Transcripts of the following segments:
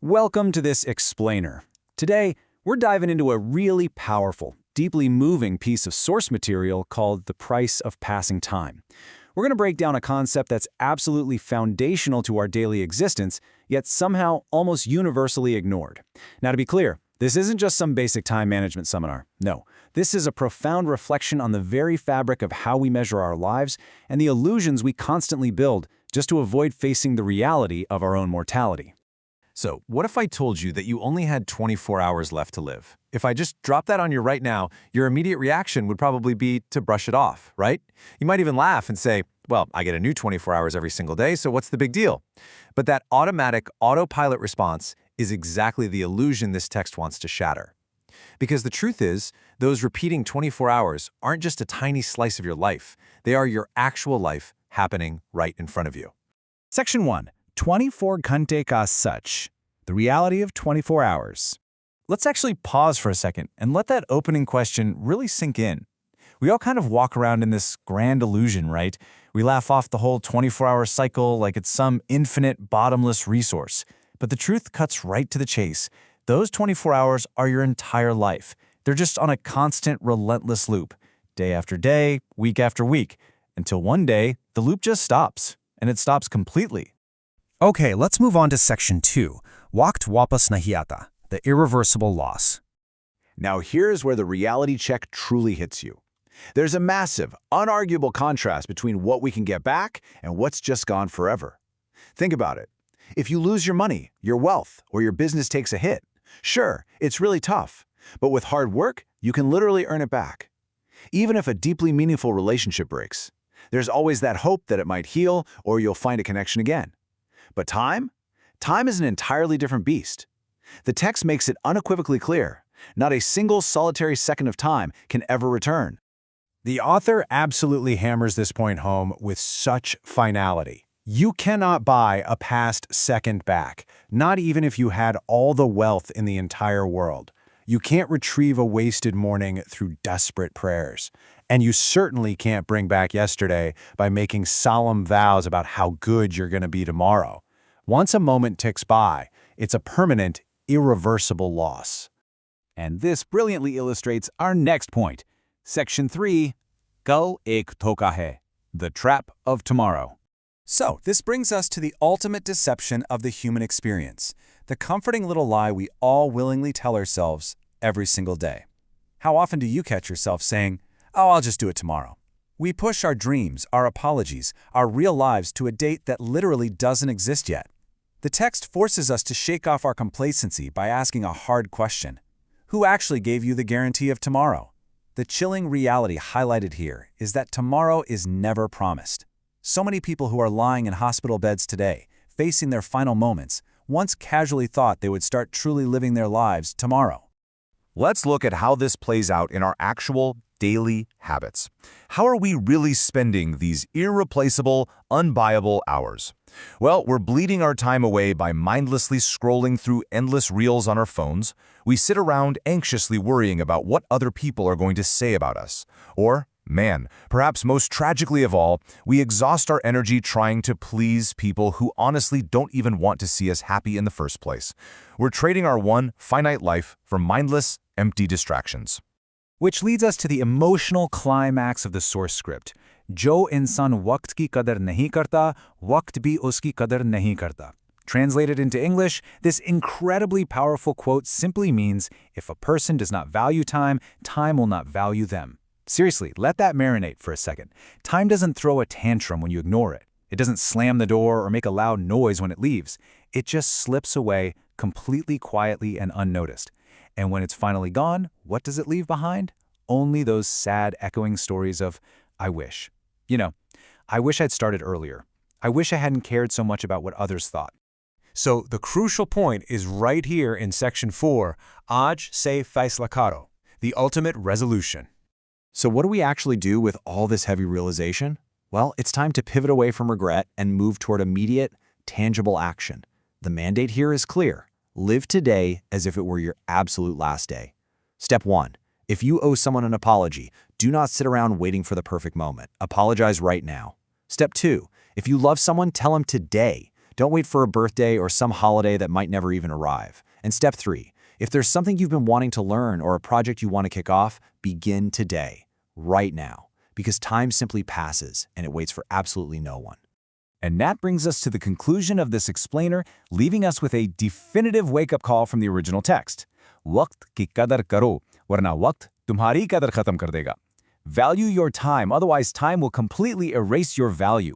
Welcome to this explainer. Today, we're diving into a really powerful, deeply moving piece of source material called the price of passing time. We're going to break down a concept that's absolutely foundational to our daily existence, yet somehow almost universally ignored. Now, to be clear, this isn't just some basic time management seminar. No, this is a profound reflection on the very fabric of how we measure our lives and the illusions we constantly build just to avoid facing the reality of our own mortality. So, what if I told you that you only had 24 hours left to live? If I just dropped that on you right now, your immediate reaction would probably be to brush it off, right? You might even laugh and say, well, I get a new 24 hours every single day, so what's the big deal? But that automatic autopilot response is exactly the illusion this text wants to shatter. Because the truth is, those repeating 24 hours aren't just a tiny slice of your life. They are your actual life happening right in front of you. Section 1. 24 Ghante Ka Sach, the reality of 24 hours. Let's actually pause for a second and let that opening question really sink in. We all kind of walk around in this grand illusion, right? We laugh off the whole 24-hour cycle like it's some infinite, bottomless resource. But the truth cuts right to the chase. Those 24 hours are your entire life. They're just on a constant, relentless loop, day after day, week after week, until one day, the loop just stops, and it stops completely. Okay, let's move on to Section 2, Waqt Wapas Nahi Aata, the irreversible loss. Now here's where the reality check truly hits you. There's a massive, unarguable contrast between what we can get back and what's just gone forever. Think about it. If you lose your money, your wealth, or your business takes a hit, sure, it's really tough. But with hard work, you can literally earn it back. Even if a deeply meaningful relationship breaks, there's always that hope that it might heal or you'll find a connection again. But time? Time is an entirely different beast. The text makes it unequivocally clear. Not a single solitary second of time can ever return. The author absolutely hammers this point home with such finality. You cannot buy a past second back, not even if you had all the wealth in the entire world. You can't retrieve a wasted morning through desperate prayers. And you certainly can't bring back yesterday by making solemn vows about how good you're going to be tomorrow. Once a moment ticks by, it's a permanent, irreversible loss. And this brilliantly illustrates our next point. Section 3, Kal Ek Dhoka Hai, the trap of tomorrow. So, this brings us to the ultimate deception of the human experience, the comforting little lie we all willingly tell ourselves every single day. How often do you catch yourself saying, "Oh, I'll just do it tomorrow"? We push our dreams, our apologies, our real lives to a date that literally doesn't exist yet. The text forces us to shake off our complacency by asking a hard question. Who actually gave you the guarantee of tomorrow? The chilling reality highlighted here is that tomorrow is never promised. So many people who are lying in hospital beds today, facing their final moments, once casually thought they would start truly living their lives tomorrow. Let's look at how this plays out in our actual daily habits. How are we really spending these irreplaceable, unbuyable hours? Well, we're bleeding our time away by mindlessly scrolling through endless reels on our phones. We sit around anxiously worrying about what other people are going to say about us. Or, man, perhaps most tragically of all, we exhaust our energy trying to please people who honestly don't even want to see us happy in the first place. We're trading our one finite life for mindless, empty distractions. Which leads us to the emotional climax of the source script. Jo insan waqt ki qadar nahi karta, waqt bhi uski qadar nahi karta. Translated into English, this incredibly powerful quote simply means, if a person does not value time, time will not value them. Seriously, let that marinate for a second. Time doesn't throw a tantrum when you ignore it. It doesn't slam the door or make a loud noise when it leaves. It just slips away completely quietly and unnoticed. And when it's finally gone, what does it leave behind? Only those sad, echoing stories of, I wish. You know, I wish I'd started earlier. I wish I hadn't cared so much about what others thought. So the crucial point is right here in Section 4, Aaj Se Faisla Karo, the ultimate resolution. So what do we actually do with all this heavy realization? Well, it's time to pivot away from regret and move toward immediate, tangible action. The mandate here is clear. Live today as if it were your absolute last day. Step 1. If you owe someone an apology, do not sit around waiting for the perfect moment. Apologize right now. Step 2. If you love someone, tell them today. Don't wait for a birthday or some holiday that might never even arrive. And step 3, if there's something you've been wanting to learn or a project you want to kick off, begin today, right now, because time simply passes and it waits for absolutely no one. And that brings us to the conclusion of this explainer, leaving us with a definitive wake-up call from the original text. Waqt ki qadar karo, warna waqt tumhari qadar khatam kar dega. Value your time, otherwise time will completely erase your value.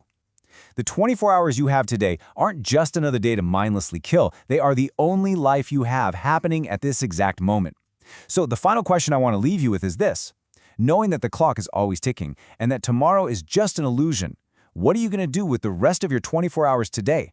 The 24 hours you have today aren't just another day to mindlessly kill, they are the only life you have happening at this exact moment. So the final question I want to leave you with is this. Knowing that the clock is always ticking and that tomorrow is just an illusion, what are you going to do with the rest of your 24 hours today?